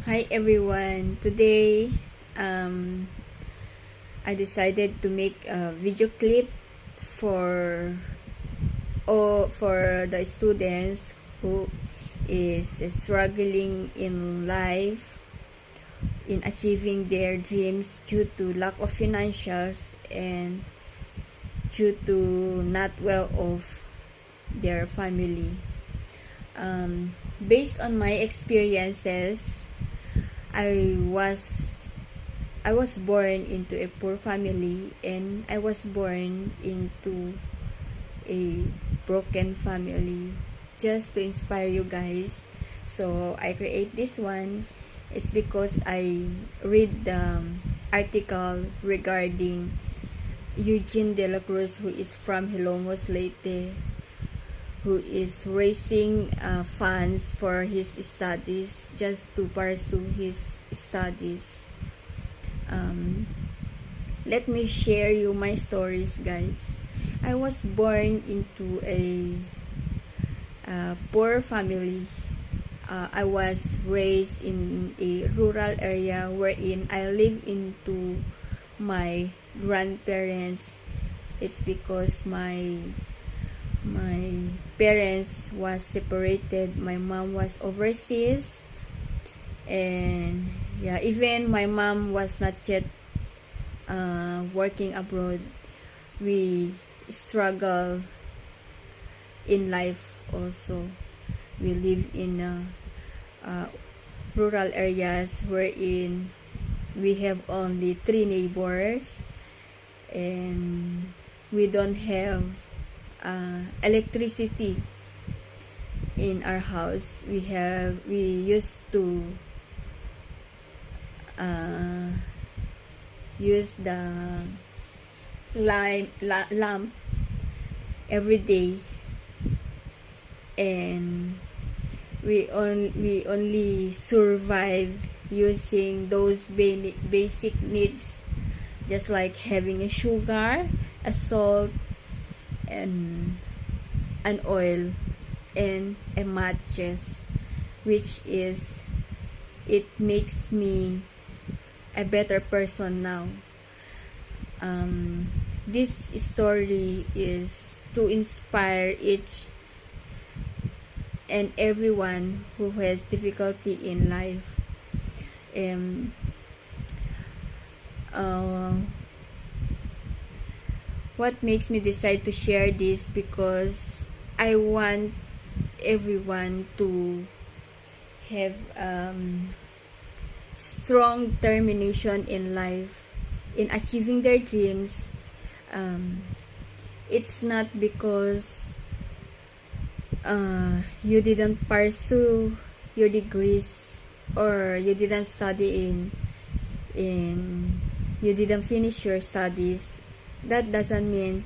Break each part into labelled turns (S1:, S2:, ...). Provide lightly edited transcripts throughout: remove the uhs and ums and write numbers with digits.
S1: Hi everyone. Today I decided to make a video clip for for the students who is struggling in life in achieving their dreams due to lack of financials and due to not well off their family. Based on my experiences, I was I was born into a poor family, and I was born into a broken family just to inspire you guys. So I create this one. It's because I read the article regarding Eugene De La Cruz, who is from Hilongos, Leyte, who is raising funds for his studies just to pursue his studies. Let me share you my stories, guys. I was born into a poor family. I was raised in a rural area wherein I live into my grandparents. It's because my parents was separated. My mom was overseas, and yeah, even my mom was not yet working abroad. We struggle in life also. We live in rural areas wherein we have only 3 neighbors, and we don't have electricity in our house. We used to use the lamp every day, and we only survive using those basic needs, just like having a sugar, a salt, and an oil, and a mattress, which is it makes me a better person now. This story is to inspire each and everyone who has difficulty in life. What makes me decide to share this, because I want everyone to have strong determination in life in achieving their dreams. It's not because you didn't pursue your degrees, or you didn't study in you didn't finish your studies. That doesn't mean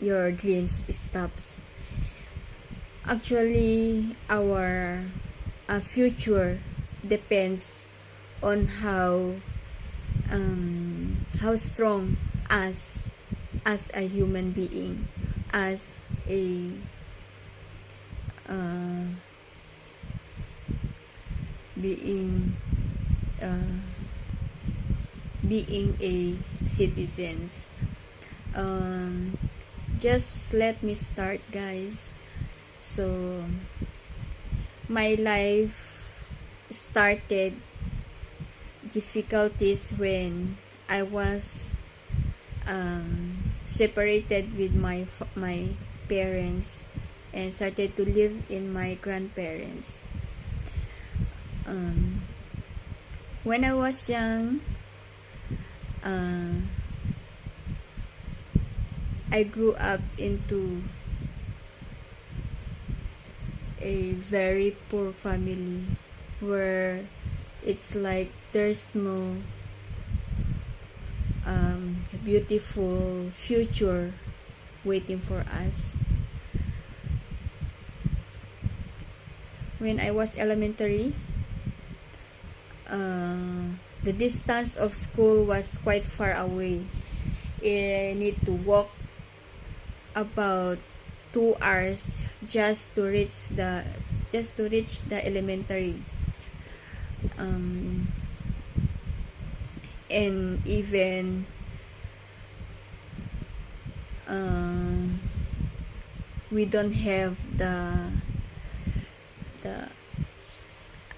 S1: your dreams stops. Actually, our future depends on how strong as a human being, as a being a citizens. Just let me start, guys. So my life started difficulties when I was separated with my parents and started to live in my grandparents. When I was young, I grew up into a very poor family, where it's like there's no beautiful future waiting for us. When I was elementary, the distance of school was quite far away. I need to walk about 2 hours just to reach the elementary. um, and even we don't have the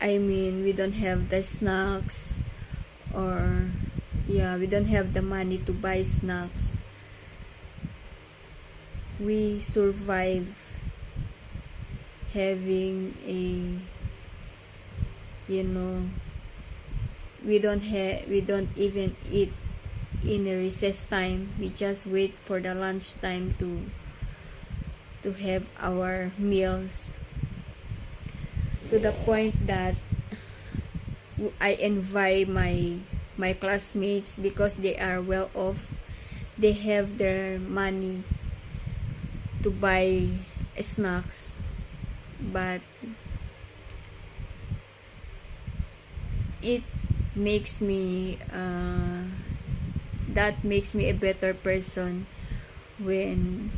S1: we don't have the snacks, or we don't have the money to buy snacks. We survive having we don't even eat in the recess time. We just wait for the lunch time to have our meals, to the point that I envy my classmates because they are well off. They have their money to buy snacks, but it makes me that makes me a better person when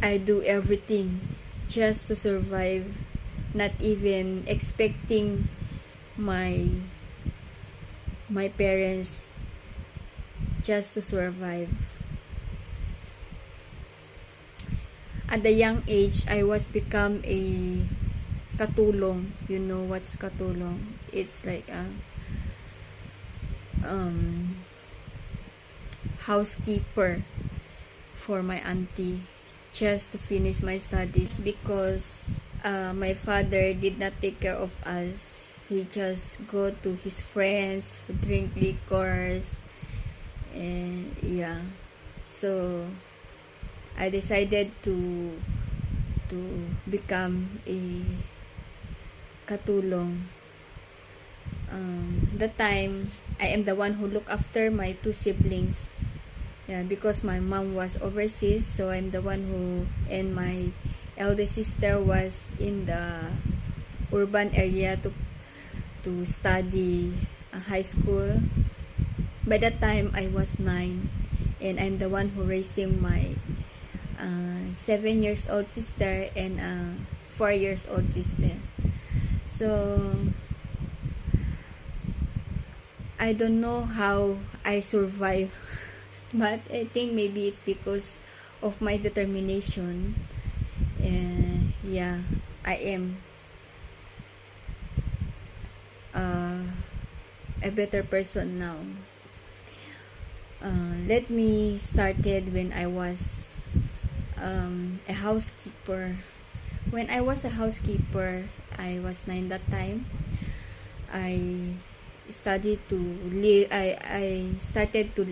S1: I do everything just to survive, not even expecting my parents, just to survive. At the young age, I was become a katulong. You know what's katulong? It's like a housekeeper for my auntie, just to finish my studies, because my father did not take care of us. He just go to his friends, drink liquors, and so I decided to become a katulong. That time, I am the one who look after my two siblings. Because my mom was overseas, so I'm the one who, and my eldest sister was in the urban area to study high school. By that time, I was 9, and I'm the one who raising my 7 years old sister and 4 years old sister. So I don't know how I survive, but I think maybe it's because of my determination. I am a better person now. Let me started when I was a housekeeper. When I was a housekeeper, I was 9 that time. I started to live. I started to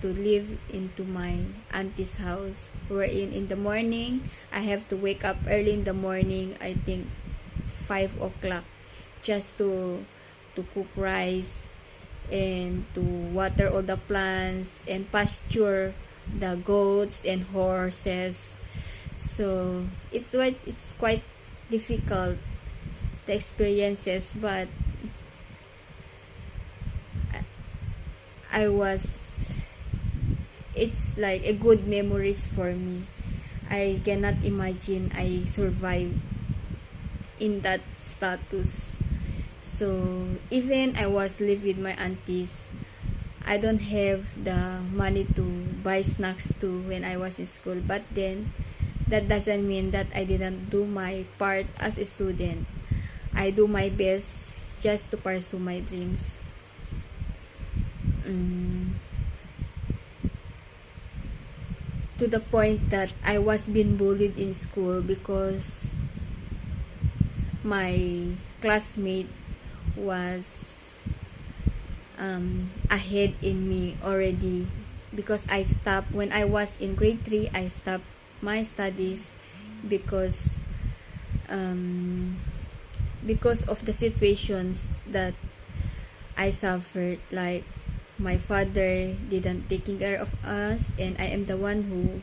S1: live into my auntie's house, wherein in the morning I have to wake up early in the morning. I think 5 o'clock, just to cook rice and to water all the plants and pasture the goats and horses. So it's quite difficult, the experiences, but it's like a good memories for me. I cannot imagine I survive in that status. So even I was live with my aunties, I don't have the money to buy snacks too when I was in school. But then that doesn't mean that I didn't do my part as a student. I do my best just to pursue my dreams. To the point that I was being bullied in school because my classmate was ahead in me already, because I stopped when I was in grade 3. I stopped my studies because of the situations that I suffered. Like, my father didn't taking care of us, and I am the one who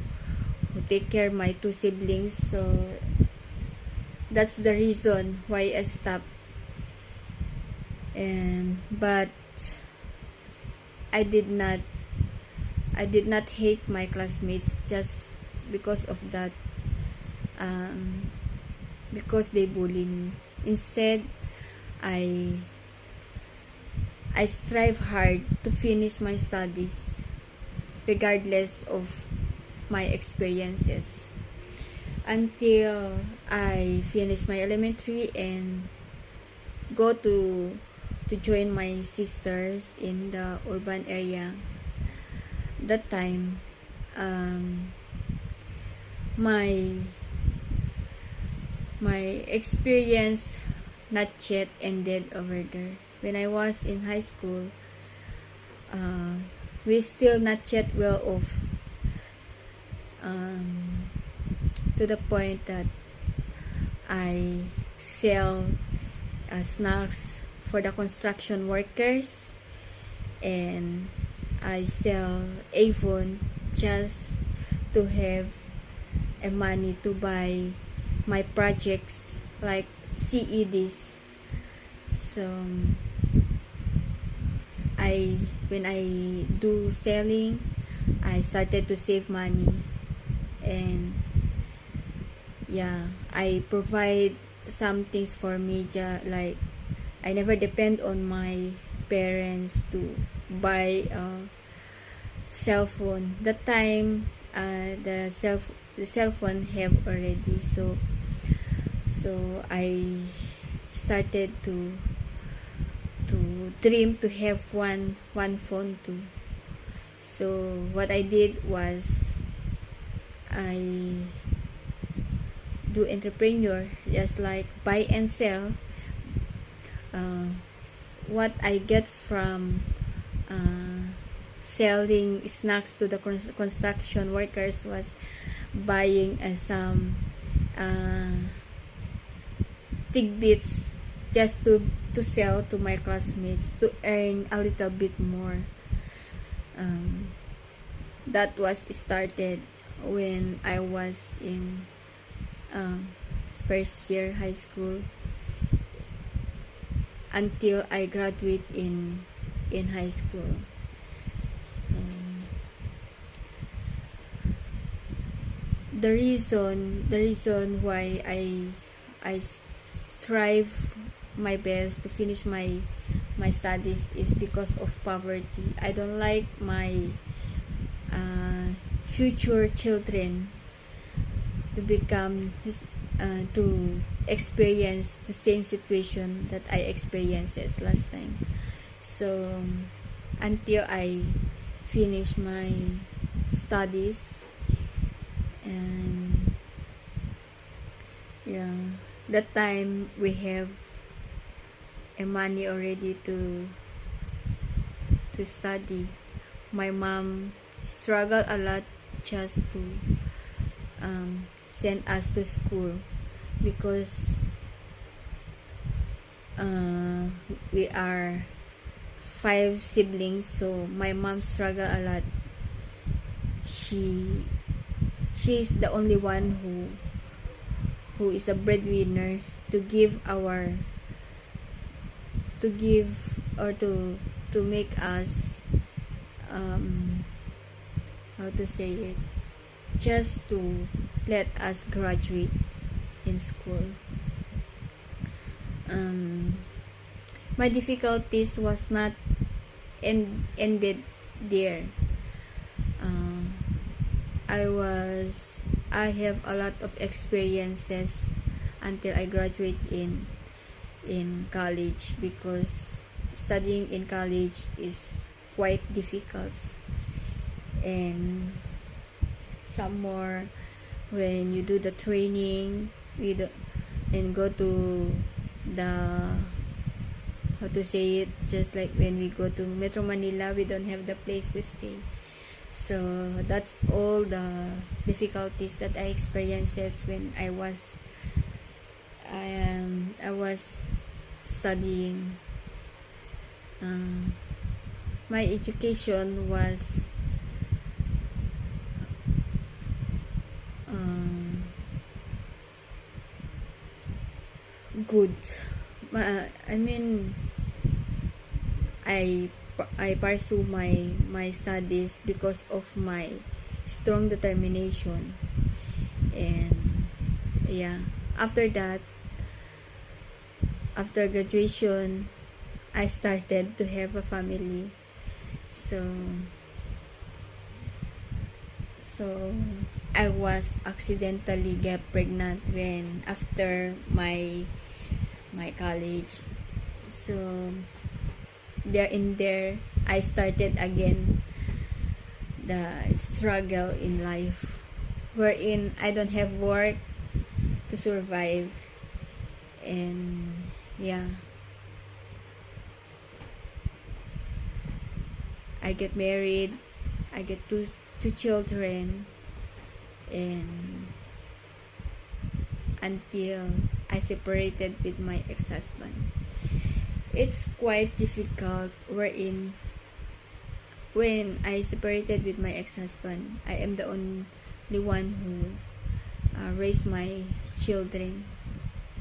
S1: take care of my two siblings. So that's the reason why I stopped. But I did not hate my classmates just because of that, because they bully me. Instead, I I strive hard to finish my studies regardless of my experiences until I finish my elementary and go to join my sisters in the urban area. That time, my experience not yet ended over there. When I was in high school, we still not yet well off, to the point that I sell snacks for the construction workers, and I sell Avon just to have a money to buy my projects like CEDs. So when I do selling, I started to save money, and yeah, I provide some things for me, like I never depend on my parents to buy a cell phone. That time, the cell phone have already, so I started to dream to have one phone too. So what I did was I do entrepreneur, just like buy and sell. What I get from selling snacks to the construction workers was buying some tidbits just to sell to my classmates to earn a little bit more. That was started when I was in first year high school until I graduate in high school. The reason why I strive my best to finish my studies is because of poverty. I don't like my future children to become to experience the same situation that I experienced last time. So until I finish my studies, and yeah, that time we have a money already to study. My mom struggled a lot just to send us to school because we are 5 siblings, so my mom struggled a lot. She's the only one who is the breadwinner to give to make us how to say it, just to let us graduate in school. My difficulties was not ended there. I have a lot of experiences until I graduate in college, because studying in college is quite difficult, and some more when you do the training and go to the, how to say it, just like when we go to Metro Manila, we don't have the place to stay. So that's all the difficulties that I experienced when I was studying. My education was good. I mean, I pursue my studies because of my strong determination, and yeah, after that, after graduation, I started to have a family. So so I was accidentally get pregnant when after my college. So there in there I started again the struggle in life, wherein I don't have work to survive. And yeah, I get married, I get two children, and until I separated with my ex-husband. It's quite difficult, wherein when I separated with my ex-husband, I am the only one who raised my children,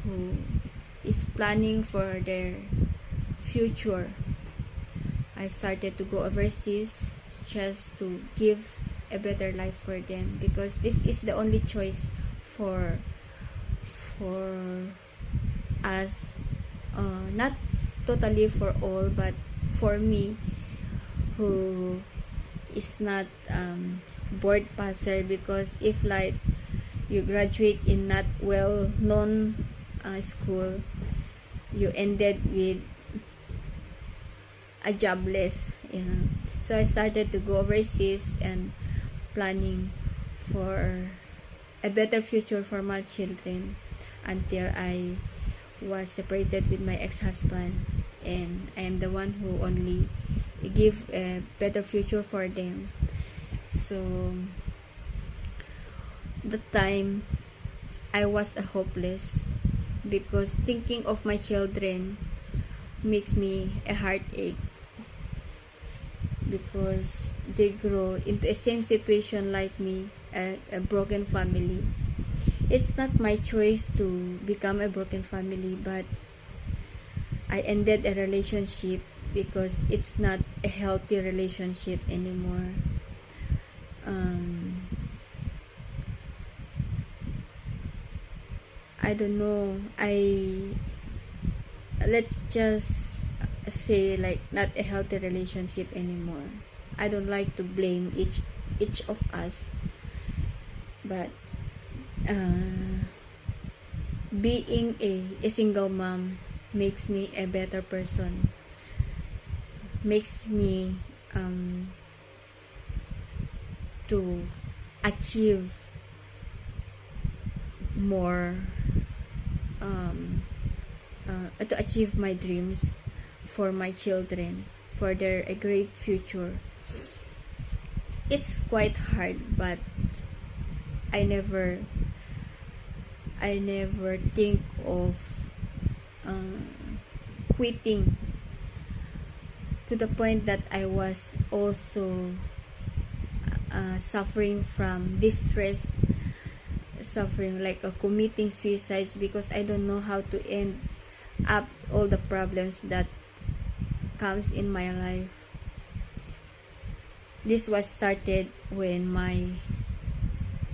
S1: who is planning for their future. I started to go overseas just to give a better life for them, because this is the only choice for us, not totally for all, but for me, who is not board passer. Because if like you graduate in not well known school, you ended with a jobless, so I started to go overseas and planning for a better future for my children, until I was separated with my ex-husband, and I am the one who only give a better future for them. So the time I was a hopeless, because thinking of my children makes me a heartache, because they grow into a same situation like me, a broken family. It's not my choice to become a broken family, but I ended a relationship because it's not a healthy relationship anymore. I don't know, let's just say like not a healthy relationship anymore. I don't like to blame each of us, but being a single mom makes me a better person, makes me to achieve more, to achieve my dreams for my children, for their a great future. It's quite hard, but I never think of quitting, to the point that I was also suffering from distress, suffering like committing suicides, because I don't know how to end up all the problems that comes in my life. This was started when my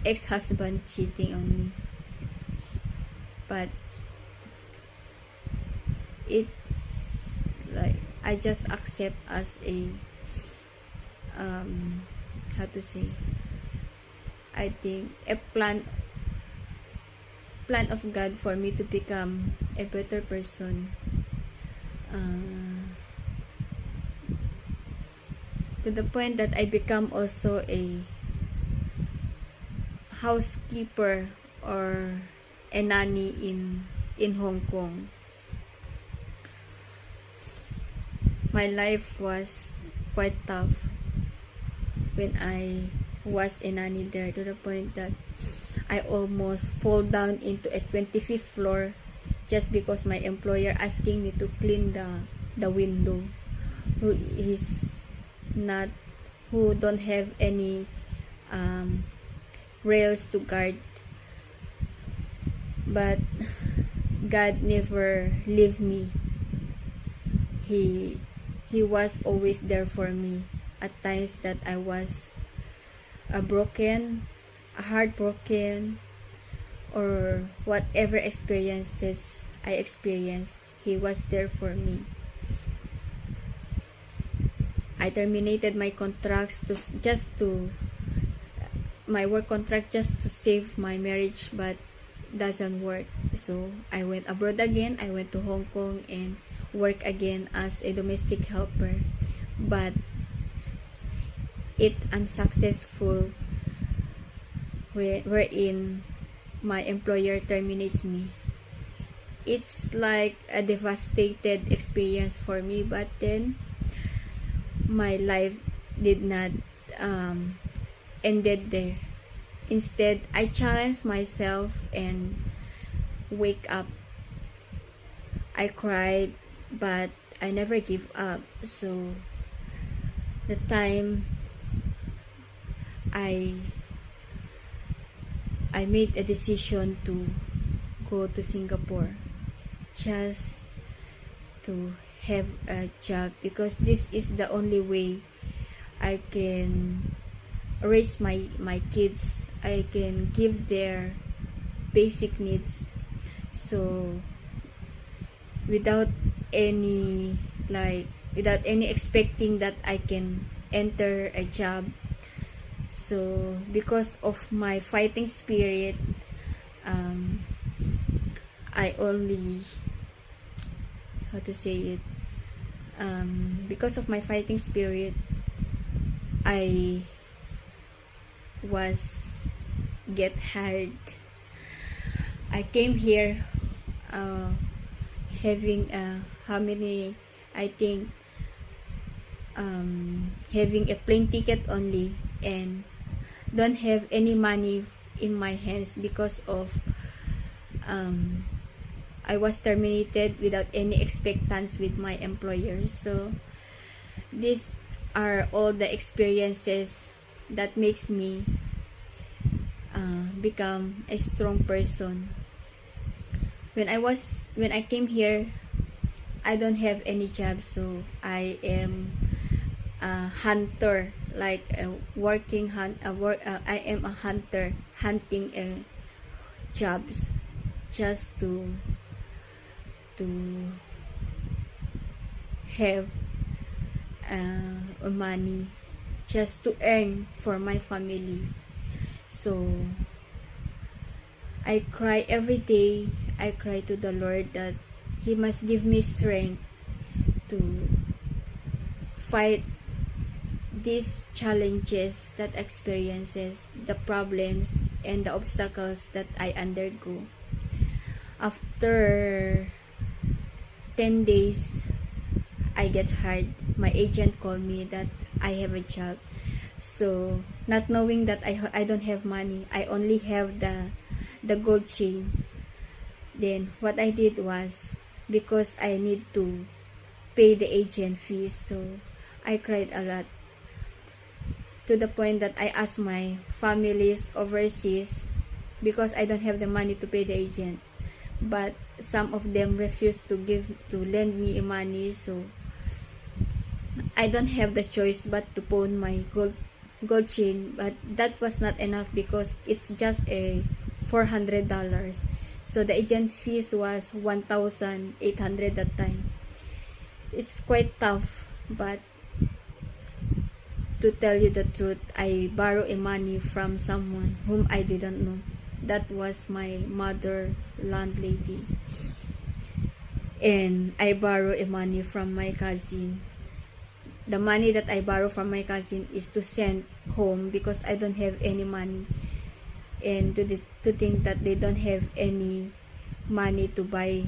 S1: ex-husband cheating on me, but it's like I just accept as a how to say, I think a plan of God for me to become a better person, to the point that I become also a housekeeper or a nanny in Hong Kong. My life was quite tough when I was a nanny there, to the point that I almost fall down into a 25th floor just because my employer asking me to clean the window, who don't have any rails to guard. But God never leave me. He was always there for me at times that I was broken, heartbroken, or whatever experiences I experienced. He was there for me. I terminated my contracts to just to my work contract just to save my marriage, but doesn't work. So I went abroad again. I went to Hong Kong and work again as a domestic helper, but it unsuccessful, wherein my employer terminates me. It's like a devastated experience for me, but then my life did not ended there. Instead, I challenged myself and wake up. I cried, but I never give up. So the time I made a decision to go to Singapore just to have a job, because this is the only way I can raise my kids. I can give their basic needs. So without any expecting that I can enter a job. So because of my fighting spirit, I only, how to say it, because of my fighting spirit, I was get hired. I came here having how many, I think, having a plane ticket only, and don't have any money in my hands because of I was terminated without any expectance with my employer. So these are all the experiences that makes me become a strong person. When I came here, I don't have any job, so I am a hunter, like a working I am a hunter, hunting jobs just to have money, just to earn for my family. So I cry every day. I cry to the Lord that He must give me strength to fight these challenges, that experiences, the problems and the obstacles that I undergo. After 10 days, I get hired. My agent called me that I have a job. So not knowing that I don't have money, I only have the gold chain. Then what I did was, because I need to pay the agent fees, so I cried a lot, to the point that I asked my families overseas, because I don't have the money to pay the agent, but some of them refused to lend me money. So I don't have the choice but to pawn my gold chain. But that was not enough, because it's just a $400. So the agent fees was 1,800 that time. It's quite tough, but to tell you the truth, I borrow a money from someone whom I didn't know. That was my mother landlady. And I borrow a money from my cousin. The money that I borrow from my cousin is to send home, because I don't have any money, and to think that they don't have any money to buy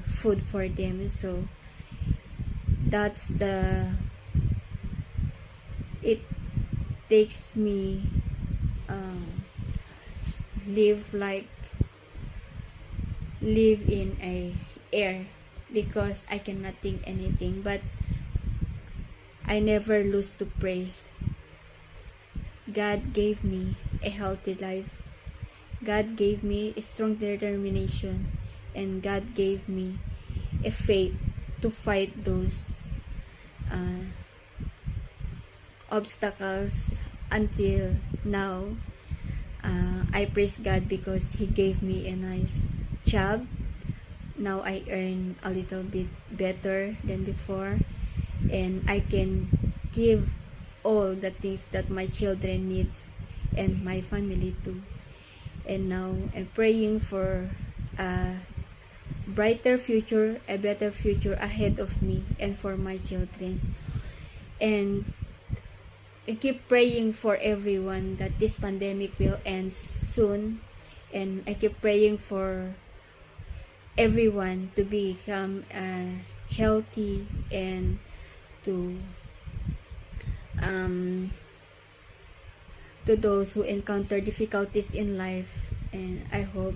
S1: food for them. So that's it takes me live in a air, because I cannot think anything. But I never lose to pray. God gave me a healthy life. God gave me a strong determination, and God gave me a faith to fight those obstacles until now. I praise God because He gave me a nice job. Now I earn a little bit better than before, and I can give all the things that my children needs and my family too. And now I'm praying for a brighter future, a better future ahead of me and for my children. And I keep praying for everyone that this pandemic will end soon. And I keep praying for everyone to become healthy and to those who encounter difficulties in life, and I hope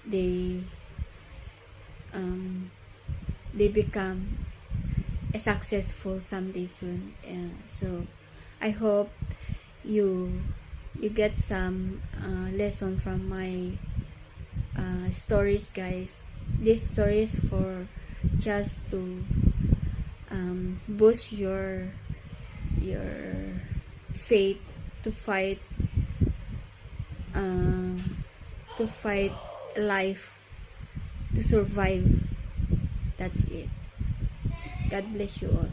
S1: they become a successful someday soon. So I hope you get some lesson from my stories, guys. This story is for just to boost your faith to fight life, to survive. That's it. God bless you all.